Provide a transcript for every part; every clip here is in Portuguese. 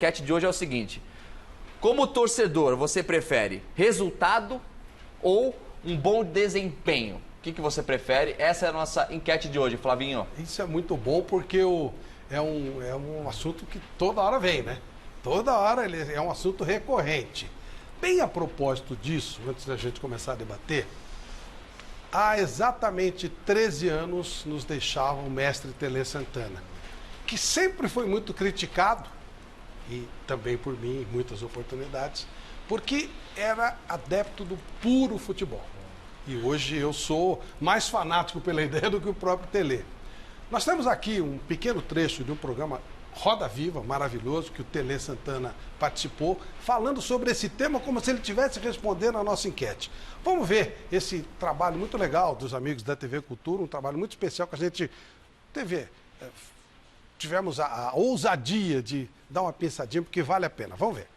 enquete de hoje é o seguinte: como torcedor, você prefere resultado ou um bom desempenho? O que você prefere? Essa é a nossa enquete de hoje, Flavinho. Isso é muito bom porque é um assunto que toda hora vem, né? Toda hora ele é um assunto recorrente. Bem a propósito disso, antes da gente começar a debater, há exatamente 13 anos nos deixava o mestre Tele Santana, que sempre foi muito criticado, e também por mim em muitas oportunidades, porque era adepto do puro futebol. E hoje eu sou mais fanático pela ideia do que o próprio Tele. Nós temos aqui um pequeno trecho de um programa Roda Viva, maravilhoso, que o Tele Santana participou, falando sobre esse tema como se ele estivesse respondendo a nossa enquete. Vamos ver esse trabalho muito legal dos amigos da TV Cultura, um trabalho muito especial que a gente tivemos a ousadia de dar uma pensadinha, porque vale a pena. Vamos ver.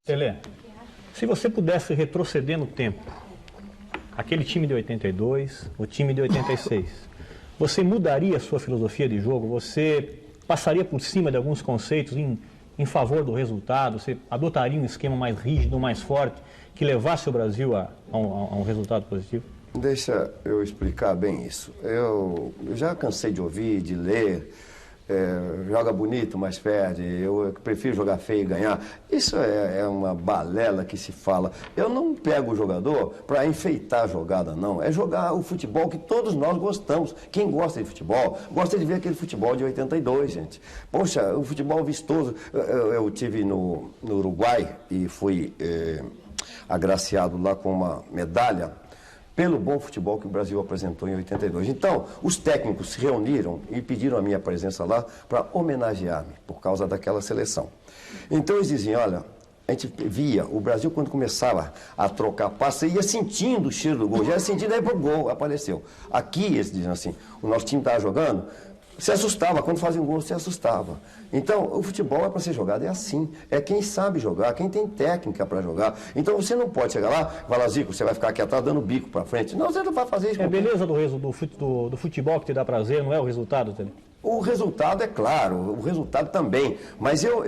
Tele, se você pudesse retroceder no tempo, aquele time de 82, o time de 86, você mudaria a sua filosofia de jogo? Você passaria por cima de alguns conceitos em favor do resultado? Você adotaria um esquema mais rígido, mais forte, que levasse o Brasil a um resultado positivo? Deixa eu explicar bem isso. Eu já cansei de ouvir, de ler, joga bonito, mas perde, eu prefiro jogar feio e ganhar. Isso é uma balela que se fala. Eu não pego o jogador para enfeitar a jogada, não. É jogar o futebol que todos nós gostamos. Quem gosta de futebol, gosta de ver aquele futebol de 82, gente. Poxa, o futebol vistoso. Eu tive no Uruguai e fui agraciado lá com uma medalha pelo bom futebol que o Brasil apresentou em 82. Então, os técnicos se reuniram e pediram a minha presença lá para homenagear-me por causa daquela seleção. Então, eles diziam, olha, a gente via o Brasil quando começava a trocar passe, ia sentindo o cheiro do gol, já ia sentindo, aí o gol apareceu. Aqui, eles diziam assim, o nosso time estava jogando, se assustava, quando fazia um gol, se assustava. Então, o futebol é para ser jogado, é assim. É quem sabe jogar, quem tem técnica para jogar. Então, você não pode chegar lá e falar, Zico, você vai ficar aqui atrás dando bico para frente. Não, você não vai fazer isso. É a beleza do futebol que te dá prazer, não é o resultado, Tele? O resultado é claro, o resultado também, mas eu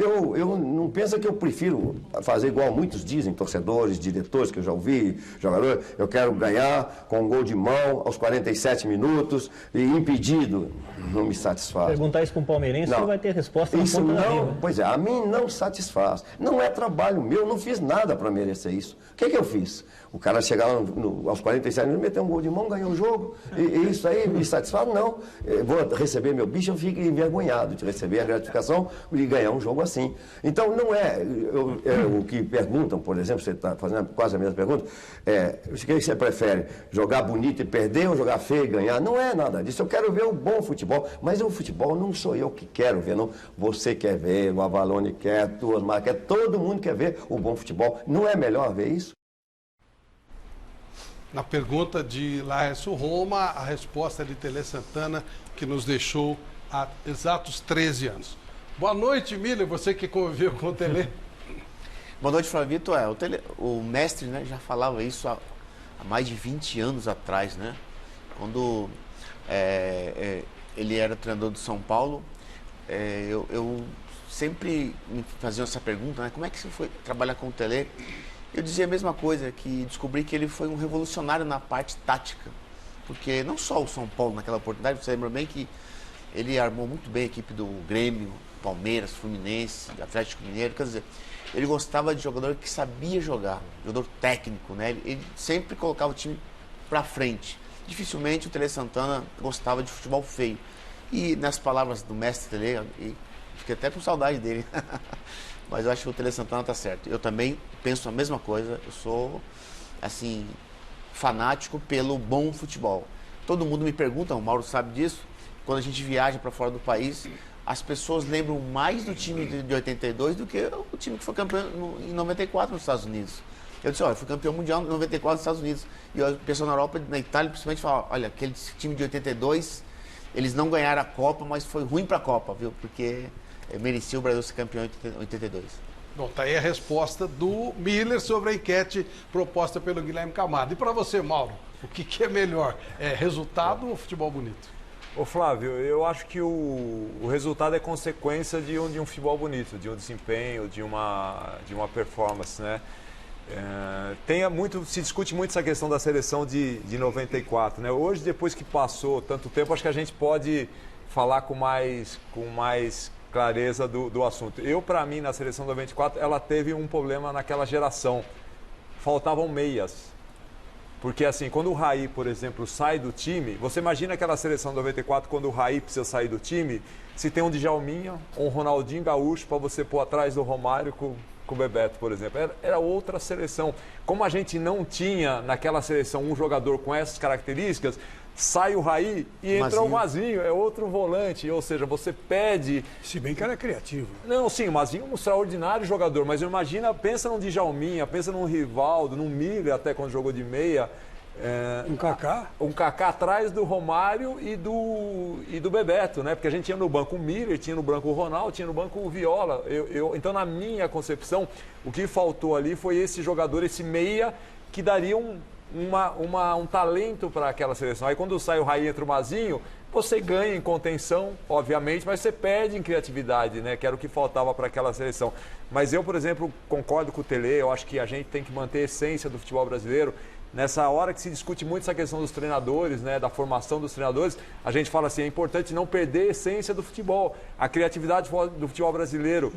não penso que eu prefiro fazer igual muitos dizem, torcedores, diretores, que eu já ouvi, jogadores, eu quero ganhar com um gol de mão aos 47 minutos e impedido, não me satisfaz. Perguntar isso para um palmeirense, não vai ter resposta na isso ponta não, da língua. Pois é, a mim não satisfaz, não é trabalho meu, não fiz nada para merecer isso. O que eu fiz? O cara chegar lá aos 47 minutos, meter um gol de mão, ganhar um jogo, e isso aí me satisfaz? Não. Eu vou receber meu bicho, eu fico envergonhado de receber a gratificação e ganhar um jogo assim. Então, não é o que perguntam, por exemplo, você está fazendo quase a mesma pergunta, o que você prefere, jogar bonito e perder ou jogar feio e ganhar? Não é nada disso, eu quero ver o bom futebol, mas o futebol não sou eu que quero ver, não. Você quer ver, o Avalone quer, o Osmar quer, todo mundo quer ver o bom futebol. Não é melhor ver isso? Na pergunta de Laércio Roma, a resposta de Tele Santana, que nos deixou há exatos 13 anos. Boa noite, Miller, você que conviveu com o Tele. Boa noite, Flávio Vitor. O mestre, né, já falava isso há mais de 20 anos atrás, né? Quando ele era treinador do São Paulo, eu sempre me fazia essa pergunta, né? Como é que você foi trabalhar com o Tele? Eu dizia a mesma coisa, que descobri que ele foi um revolucionário na parte tática. Porque não só o São Paulo naquela oportunidade, você lembra bem que ele armou muito bem a equipe do Grêmio, Palmeiras, Fluminense, Atlético Mineiro. Quer dizer, ele gostava de jogador que sabia jogar, jogador técnico, né? Ele sempre colocava o time pra frente. Dificilmente o Tele Santana gostava de futebol feio. E nas palavras do mestre Tele, fiquei até com saudade dele. Mas eu acho que o Tele Santana está certo. Eu também penso a mesma coisa. Eu sou, assim, fanático pelo bom futebol. Todo mundo me pergunta, o Mauro sabe disso, quando a gente viaja para fora do país, as pessoas lembram mais do time de 82 do que o time que foi campeão em 94 nos Estados Unidos. Eu disse, olha, eu fui campeão mundial em 94 nos Estados Unidos. E o pessoal na Europa, na Itália, principalmente, fala, olha, aquele time de 82, eles não ganharam a Copa, mas foi ruim para a Copa, viu? Porque merecia o Brasil ser campeão em 82. Bom, tá aí a resposta do Miller sobre a enquete proposta pelo Guilherme Camargo. E para você, Mauro, o que é melhor? É resultado ou futebol bonito? Ô Flávio, eu acho que o resultado é consequência de um futebol bonito, de um desempenho, de uma performance, né? Se discute muito essa questão da seleção de 94, né? Hoje, depois que passou tanto tempo, acho que a gente pode falar com mais clareza do assunto. Para mim, na seleção de 94, ela teve um problema naquela geração. Faltavam meias. Porque assim, quando o Raí, por exemplo, sai do time, você imagina aquela seleção de 94, quando o Raí precisa sair do time, se tem um Djalminha, um Ronaldinho Gaúcho para você pôr atrás do Romário com o Bebeto, por exemplo. Era outra seleção. Como a gente não tinha naquela seleção um jogador com essas características, sai o Raí e entra o Mazinho, é outro volante, ou seja, você pede... Se bem que era criativo. Não, sim, o Mazinho é um extraordinário jogador, mas imagina, pensa num Djalminha, pensa num Rivaldo, num Miller até quando jogou de meia. Um Kaká? Um Kaká atrás do Romário e do Bebeto, né? Porque a gente tinha no banco o Miller, tinha no banco o Ronaldo, tinha no banco o Viola. Então, na minha concepção, o que faltou ali foi esse jogador, esse meia, que daria um talento para aquela seleção. Aí quando sai o Raí entre o Mazinho, você ganha em contenção, obviamente, mas você perde em criatividade, né? Que era o que faltava para aquela seleção. Mas eu, por exemplo, concordo com o Tele, eu acho que a gente tem que manter a essência do futebol brasileiro. Nessa hora que se discute muito essa questão dos treinadores, né, da formação dos treinadores, a gente fala assim, é importante não perder a essência do futebol, a criatividade do futebol brasileiro.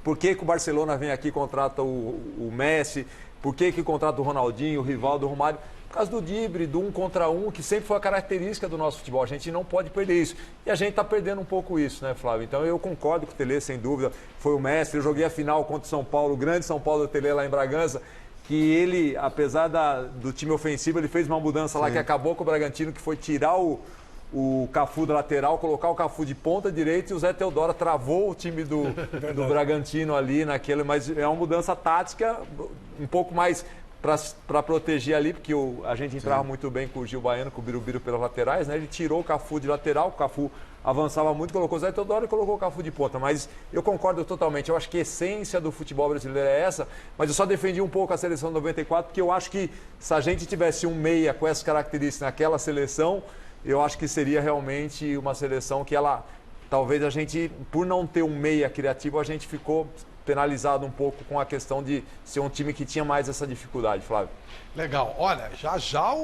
Por que o Barcelona vem aqui e contrata o Messi? Por que contrata o Ronaldinho, o Rivaldo, o Romário? Por causa do drible, do 1 contra 1, que sempre foi a característica do nosso futebol. A gente não pode perder isso. E a gente está perdendo um pouco isso, né, Flávio? Então eu concordo com o Tele, sem dúvida. Foi o mestre. Eu joguei a final contra o São Paulo, o grande São Paulo do Tele lá em Bragança, que ele, apesar do time ofensivo, ele fez uma mudança lá que acabou com o Bragantino, que foi tirar o Cafu da lateral, colocar o Cafu de ponta direita e o Zé Teodoro travou o time do Bragantino ali naquele, mas é uma mudança tática um pouco mais para proteger ali, porque a gente entrava muito bem com o Gil Baiano, com o Birubiru pelas laterais, né? Ele tirou o Cafu de lateral, o Cafu avançava muito, colocou o Zé Teodoro e colocou o Cafu de ponta. Mas eu concordo totalmente, eu acho que a essência do futebol brasileiro é essa, mas eu só defendi um pouco a seleção de 94, porque eu acho que se a gente tivesse um meia com essas características naquela seleção, eu acho que seria realmente uma seleção que talvez a gente, por não ter um meia criativo, a gente ficou penalizado um pouco com a questão de ser um time que tinha mais essa dificuldade, Flávio. Legal. Olha, já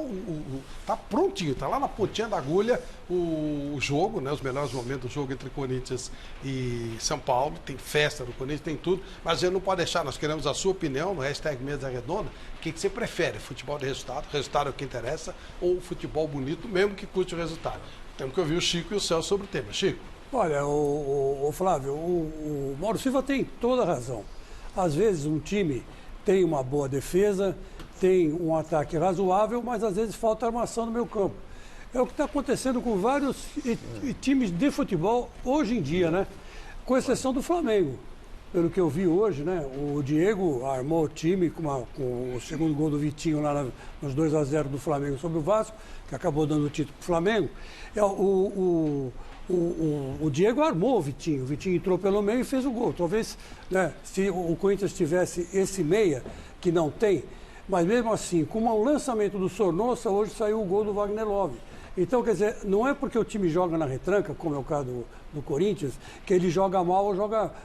tá prontinho, tá lá na pontinha da agulha o jogo, né? Os melhores momentos do jogo entre Corinthians e São Paulo. Tem festa do Corinthians, tem tudo. Mas a gente não pode deixar, nós queremos a sua opinião no hashtag Mesa Redonda. O que você prefere? Futebol de resultado é o que interessa, ou futebol bonito, mesmo que custe o resultado? Temos que ouvir o Chico e o Celso sobre o tema. Chico. Olha, o Flávio, o Mauro Silva tem toda a razão. Às vezes um time tem uma boa defesa, tem um ataque razoável, mas às vezes falta armação no meio campo. É o que está acontecendo com vários times de futebol hoje em dia, né? Com exceção do Flamengo. Pelo que eu vi hoje, né? O Diego armou o time com o segundo gol do Vitinho lá nos 2-0 do Flamengo sobre o Vasco, que acabou dando o título para o Flamengo. O Diego armou o Vitinho entrou pelo meio e fez o gol. Talvez, né, se o Corinthians tivesse esse meia, que não tem, mas mesmo assim, com um lançamento do Sornosa, hoje saiu o gol do Wagner Love. Então, quer dizer, não é porque o time joga na retranca, como é o caso do Corinthians, que ele joga mal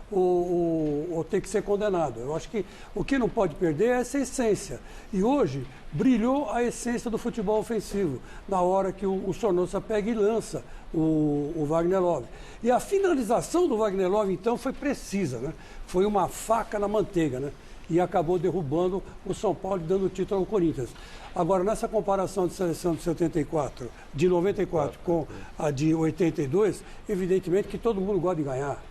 ou tem que ser condenado. Eu acho que o que não pode perder é essa essência. E hoje brilhou a essência do futebol ofensivo, na hora que o Sornosa pega e lança o Wagner Love. E a finalização do Wagner Love, então, foi precisa, né? Foi uma faca na manteiga, né? E acabou derrubando o São Paulo e dando o título ao Corinthians. Agora, nessa comparação de seleção de 94 com a de 82, evidentemente que todo mundo gosta de ganhar.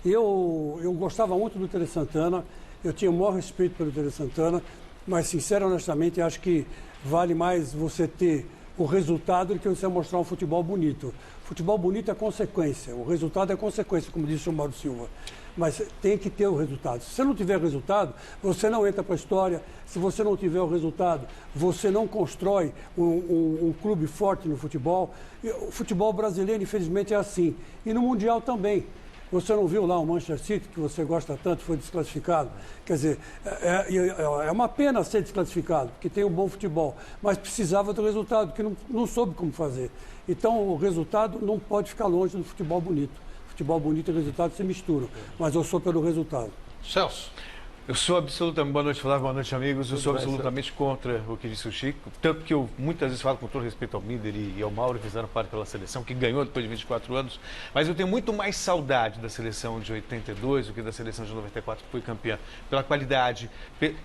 Eu gostava muito do Tele Santana, eu tinha o maior respeito pelo Tele Santana, mas, sinceramente, honestamente, acho que vale mais você ter o resultado do que você mostrar um futebol bonito. Futebol bonito é consequência, o resultado é consequência, como disse o Mauro Silva. Mas tem que ter o resultado. Se você não tiver resultado, você não entra para a história. Se você não tiver o resultado, você não constrói um clube forte no futebol. O futebol brasileiro, infelizmente, é assim. E no Mundial também. Você não viu lá o Manchester City, que você gosta tanto, foi desclassificado? Quer dizer, é uma pena ser desclassificado, porque tem um bom futebol, mas precisava do resultado, porque não soube como fazer. Então, o resultado não pode ficar longe do futebol bonito. Futebol bonito e resultado se misturam, mas eu sou pelo resultado. Celso. Eu sou absolutamente, boa noite, Flávio, boa noite, amigos. Eu sou absolutamente contra o que disse o Chico, tanto que eu muitas vezes falo com todo respeito ao Mider e ao Mauro, que fizeram parte pela seleção, que ganhou depois de 24 anos, mas eu tenho muito mais saudade da seleção de 82 do que da seleção de 94, que foi campeã, pela qualidade.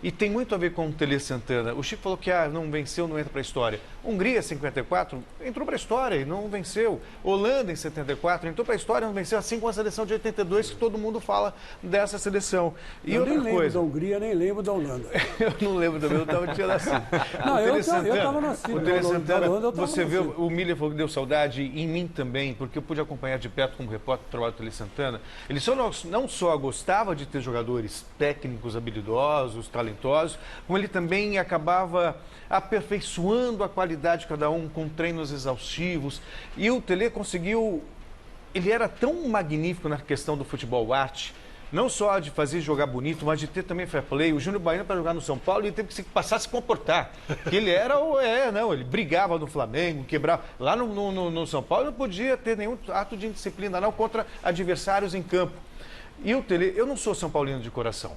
E tem muito a ver com o Tele Santana. O Chico falou que não venceu, não entra para a história. Hungria, 54, entrou para a história e não venceu. Holanda, em 74, entrou para a história e não venceu, assim como a seleção de 82, que todo mundo fala dessa seleção. E eu outra nem lembro coisa, da Hungria, nem lembro da Holanda. eu não lembro também, eu tinha nascido. Não, eu estava nascido. O Tele Santana, você vê, nascido. o Miller falou que deu saudade, em mim também, porque eu pude acompanhar de perto como repórter do trabalho do Tele Santana. Ele não só gostava de ter jogadores técnicos, habilidosos, talentosos, como ele também acabava aperfeiçoando a qualidade de cada um com treinos exaustivos. E o Tele conseguiu... Ele era tão magnífico na questão do futebol arte, não só de fazer jogar bonito, mas de ter também fair play. O Júnior Baiano, para jogar no São Paulo, ele teve que passar a se comportar. Ele era ele brigava no Flamengo, quebrava. Lá no São Paulo não podia ter nenhum ato de indisciplina, não, contra adversários em campo. E o Tele, eu não sou São Paulino de coração,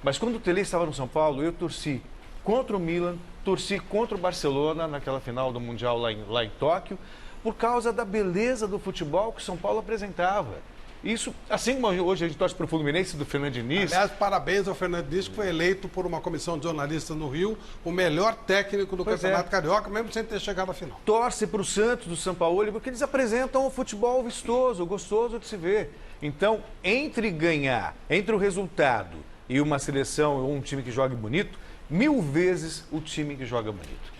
mas quando o Tele estava no São Paulo, eu torci contra o Milan, torci contra o Barcelona naquela final do Mundial lá em Tóquio, por causa da beleza do futebol que o São Paulo apresentava. Isso, assim como hoje a gente torce para o Fluminense do Fernando Diniz. Aliás, parabéns ao Fernando Diniz, que foi eleito por uma comissão de jornalistas no Rio o melhor técnico do Campeonato Carioca, mesmo sem ter chegado à final. Torce para o Santos, do São Paulo, porque eles apresentam um futebol vistoso, gostoso de se ver. Então, entre o resultado e uma seleção ou um time que jogue bonito, 1000 vezes o time que joga bonito.